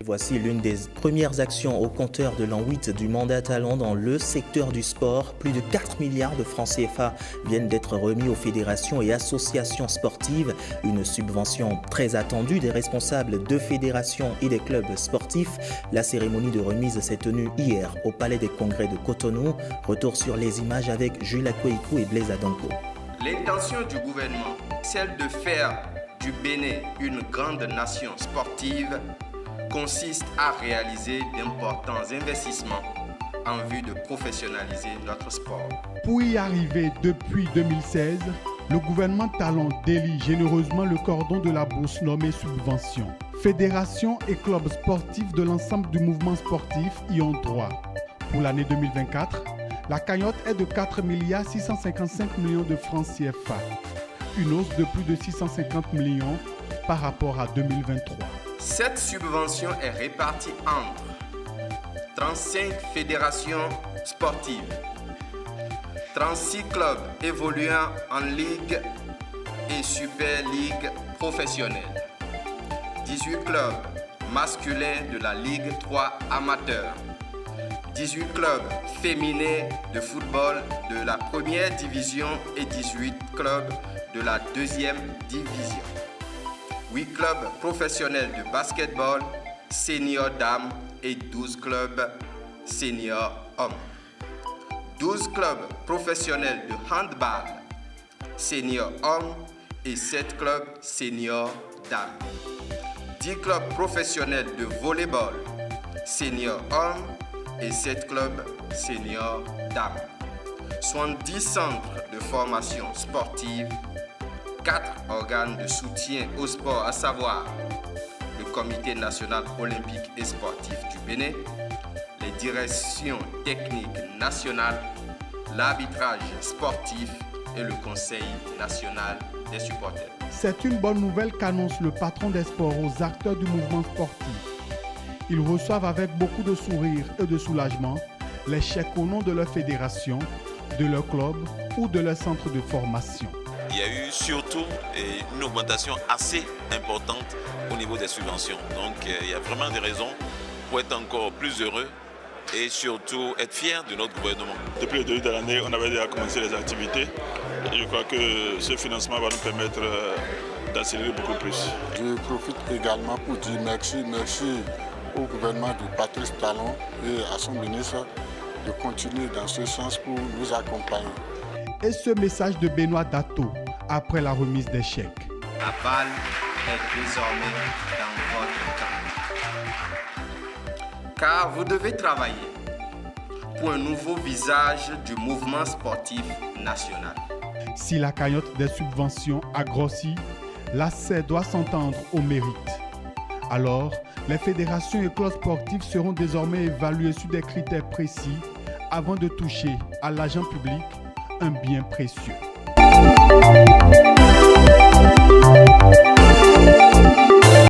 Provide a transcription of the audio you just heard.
Voici l'une des premières actions au compteur de l'an 8 du mandat talent dans le secteur du sport. Plus de 4 milliards de francs CFA viennent d'être remis aux fédérations et associations sportives. Une subvention très attendue des responsables de fédérations et des clubs sportifs. La cérémonie de remise s'est tenue hier au Palais des Congrès de Cotonou. Retour sur les images avec Jules Akweikou et Blaise Adonko. L'intention du gouvernement, celle de faire du Bénin une grande nation sportive, consiste à réaliser d'importants investissements en vue de professionnaliser notre sport. Pour y arriver depuis 2016, le gouvernement Talon délie généreusement le cordon de la bourse nommée subvention. Fédérations et clubs sportifs de l'ensemble du mouvement sportif y ont droit. Pour l'année 2024, la cagnotte est de 4 655 millions de francs CFA, une hausse de plus de 650 millions par rapport à 2023. Cette subvention est répartie entre 35 fédérations sportives, 36 clubs évoluant en Ligue et Super Ligue professionnelle, 18 clubs masculins de la Ligue 3 amateur, 18 clubs féminins de football de la première division et 18 clubs de la deuxième division. 8 clubs professionnels de basketball, senior dames et 12 clubs senior hommes. 12 clubs professionnels de handball, senior hommes et 7 clubs senior dames. 10 clubs professionnels de volleyball, senior hommes et 7 clubs senior dames. 70 centres de formation sportive, 4 organes de soutien au sport, à savoir le Comité national olympique et sportif du Bénin, les directions techniques nationales, l'arbitrage sportif et le Conseil national des supporters. C'est une bonne nouvelle qu'annonce le patron des sports aux acteurs du mouvement sportif. Ils reçoivent avec beaucoup de sourire et de soulagement les chèques au nom de leur fédération, de leur club ou de leur centre de formation. Il y a eu surtout une augmentation assez importante au niveau des subventions. Donc il y a vraiment des raisons pour être encore plus heureux et surtout être fiers de notre gouvernement. Depuis le début de l'année, on avait déjà commencé les activités. Et je crois que ce financement va nous permettre d'accélérer beaucoup plus. Je profite également pour dire merci au gouvernement de Patrice Talon et à son ministre de continuer dans ce sens pour nous accompagner. Et ce message de Benoît Dato après la remise des chèques. La balle est désormais dans votre camp. Car vous devez travailler pour un nouveau visage du mouvement sportif national. Si la cagnotte des subventions a grossi, l'ACER doit s'entendre au mérite. Alors, les fédérations et clubs sportifs seront désormais évalués sur des critères précis avant de toucher à l'argent public un bien précieux.